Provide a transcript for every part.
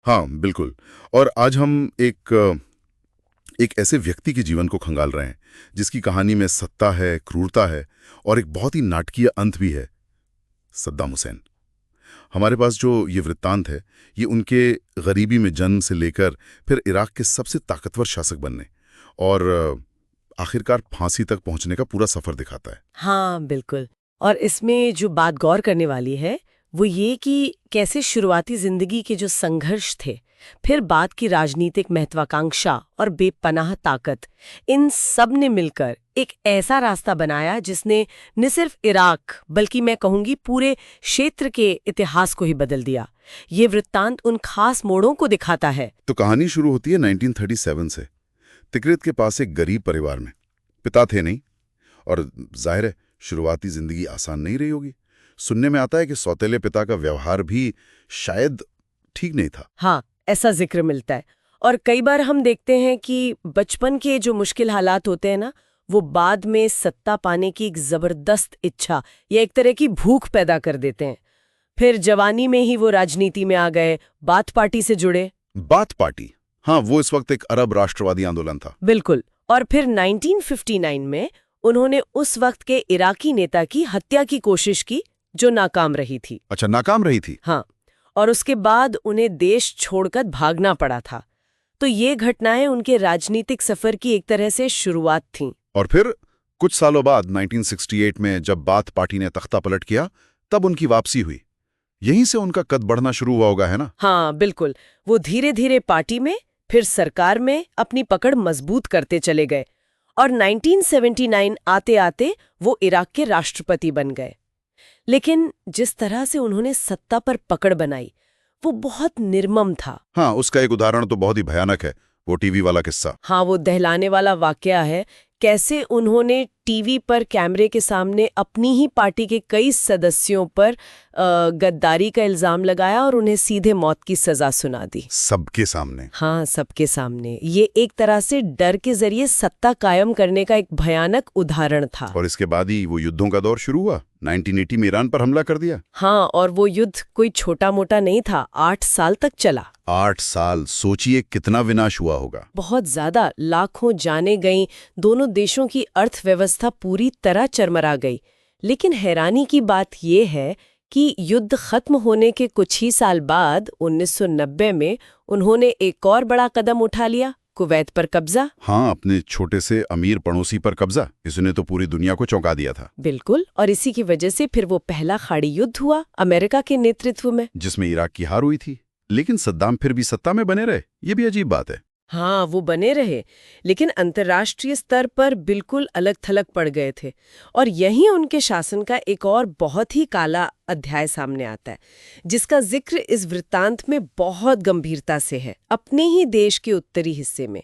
हाँ, बिल्कुल। और आज हम एक ऐसे व्यक्ति के जीवन को खंगाल रहे हैं, जिसकी कहानी में सत्ता है, क्रूरता है और एक बहुत ही नाटकीय अंत भी है, सद्दाम हुसैन। हमारे पास जो ये वृत्तांत है, ये उनके गरीबी में जन्म से लेकर फिर इराक के सबसे ताकतवर शासक बनने और आखिरकार फांसी तक पहुंचने का पूरा सफर दिखाता है। हाँ, बिल्कुल। और इसमें जो बात गौर करने वाली है वो ये कि कैसे शुरुआती जिंदगी के जो संघर्ष थे, फिर बाद की राजनीतिक महत्वाकांक्षा और बेपनाह ताकत, इन सब ने मिलकर एक ऐसा रास्ता बनाया जिसने न सिर्फ इराक बल्कि मैं कहूंगी पूरे क्षेत्र के इतिहास को ही बदल दिया। ये वृत्तांत उन खास मोड़ों को दिखाता है। तो कहानी शुरू होती है 1937 से, तिकरित के पास एक गरीब परिवार में। पिता थे नहीं, और जाहिर है शुरुआती जिंदगी आसान नहीं रही होगी। सुनने में आता है कि सौतेले पिता का व्यवहार भी शायद ठीक नहीं था। हाँ, ऐसा जिक्र मिलता है। और कई बार हम देखते हैं कि बचपन के जो मुश्किल हालात होते हैं ना, वो बाद में सत्ता पाने की एक जबरदस्त इच्छा या एक तरह की भूख पैदा कर देते हैं। फिर जवानी में ही वो राजनीति में आ गए, बाथ पार्टी से जुड़े। बाथ पार्टी, हाँ, वो इस वक्त एक अरब राष्ट्रवादी आंदोलन था। बिल्कुल। और फिर 1959 में उन्होंने उस वक्त के इराकी नेता की हत्या की कोशिश की, जो नाकाम रही थी। अच्छा, नाकाम रही थी। हाँ, और उसके बाद उन्हें देश छोड़कर भागना पड़ा था। तो ये घटनाएं उनके राजनीतिक सफर की एक तरह से शुरुआत थीं। और फिर कुछ सालों बाद 1968 में जब बाथ पार्टी ने तख्ता पलट किया, तब उनकी वापसी हुई। यहीं से उनका कद बढ़ना शुरू हुआ होगा, है ना? हाँ, बिल्कुल। वो धीरे धीरे पार्टी में, फिर सरकार में अपनी पकड़ मजबूत करते चले गए और 1979 आते आते वो इराक के राष्ट्रपति बन गए। लेकिन जिस तरह से उन्होंने सत्ता पर पकड़ बनाई, वो बहुत निर्मम था। हाँ, उसका एक उदाहरण तो बहुत ही भयानक है, वो टीवी वाला किस्सा। हाँ, वो दहलाने वाला वाकया है, कैसे उन्होंने टीवी पर कैमरे के सामने अपनी ही पार्टी के कई सदस्यों पर गद्दारी का इल्जाम लगाया और उन्हें सीधे मौत की सजा सुना दी। सबके सामने। हाँ, सबके सामने। ये एक तरह से डर के जरिए सत्ता कायम करने का एक भयानक उदाहरण था। और इसके बाद ही वो युद्धों का दौर शुरू हुआ। 1980 में ईरान पर हमला कर दिया। हाँ, और वो युद्ध कोई छोटा मोटा नहीं था, 8 साल तक चला। 8 साल, सोचिए कितना विनाश हुआ होगा। बहुत ज्यादा, लाखों जाने गईं, दोनों देशों की अर्थव्यवस्था पूरी तरह चरमरा गई। लेकिन हैरानी की बात यह है कि युद्ध खत्म होने के कुछ ही साल बाद 1990 में उन्होंने एक और बड़ा कदम उठा लिया, कुवैत पर कब्जा। हाँ, अपने छोटे से अमीर पड़ोसी पर कब्जा। इसने तो पूरी दुनिया को चौंका दिया था। बिल्कुल। और इसी की वजह से फिर वो पहला खाड़ी युद्ध हुआ अमेरिका के नेतृत्व में, जिसमें इराक की हार हुई थी। लेकिन सद्दाम फिर भी सत्ता में बने रहे। ये भी अजीब बात है। हाँ, वो बने रहे, लेकिन अंतर्राष्ट्रीय स्तर पर बिल्कुल अलग थलग पड़ गए थे। और यहीं उनके शासन का एक और बहुत ही काला अध्याय सामने आता है, जिसका जिक्र इस वृत्तांत में बहुत गंभीरता से है। अपने ही देश के उत्तरी हिस्से में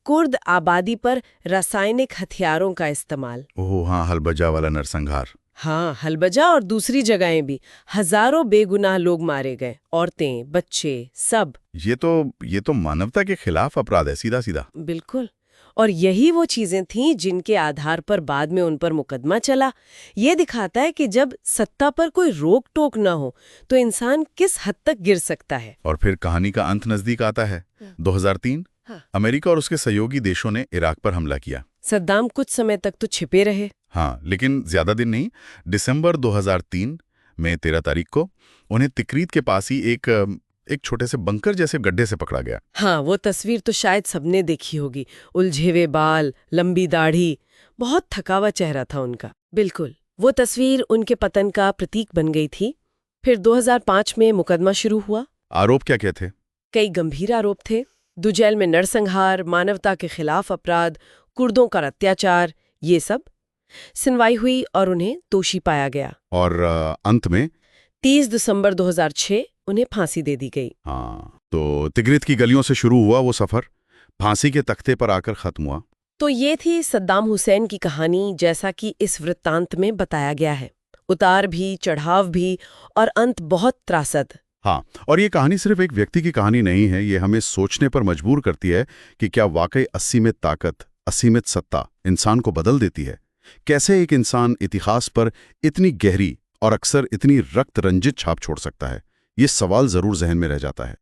कुर्द आबादी पर रासायनिक हथियारों का इस्तेमाल। ओह हाँ, हलबजा वाला नरसंहार। हाँ, हलबजा और दूसरी जगहें भी। हजारों बेगुनाह लोग मारे गए, औरतें, बच्चे, सब। ये तो मानवता के खिलाफ अपराध है, सीधा सीधा। बिल्कुल। और यही वो चीजें थीं जिनके आधार पर बाद में उन पर मुकदमा चला। ये दिखाता है कि जब सत्ता पर कोई रोक टोक ना हो तो इंसान किस हद तक गिर सकता है। और फिर कहानी का अंत नजदीक आता है। 2003 हाँ। अमेरिका और उसके सहयोगी देशों ने इराक पर हमला किया। सद्दाम कुछ समय तक तो छिपे रहे। हाँ, लेकिन ज्यादा दिन नहीं। दिसंबर 2003 में 13 तारीख को उन्हें तिकरीत के पास ही एक छोटे से बंकर जैसे गड्ढे से पकड़ा गया। हाँ, वो तस्वीर तो शायद सबने देखी होगी। उलझे हुए बाल, लंबी दाढ़ी, बहुत थका हुआ चेहरा था उनका। बिल्कुल, वो तस्वीर उनके पतन का प्रतीक बन गई थी। फिर 2005 में मुकदमा शुरू हुआ। आरोप क्या क्या थे? कई गंभीर आरोप थे। दुजैल में नरसंहार, मानवता के खिलाफ अपराध, कुर्दों का अत्याचार, ये सब। सुनवाई हुई और उन्हें दोषी पाया गया। और अंत में 30 दिसंबर 2006 उन्हें फांसी दे दी गई। हाँ, तो तिकरित की गलियों से शुरू हुआ वो सफर, फांसी के तख्ते पर आकर खत्म हुआ। तो ये थी सद्दाम हुसैन की कहानी, जैसा कि इस वृत्तांत में बताया गया है। उतार भी, चढ़ाव भी, और अंत बहुत त्रासद। हाँ, और ये कहानी सिर्फ एक व्यक्ति की कहानी नहीं है। ये हमें सोचने पर मजबूर करती है कि क्या वाकई असीमित ताकत, असीमित सत्ता इंसान को बदल देती है। कैसे एक इंसान इतिहास पर इतनी गहरी और अक्सर इतनी रक्त रंजित छाप छोड़ सकता है। ये सवाल जरूर जहन में रह जाता है।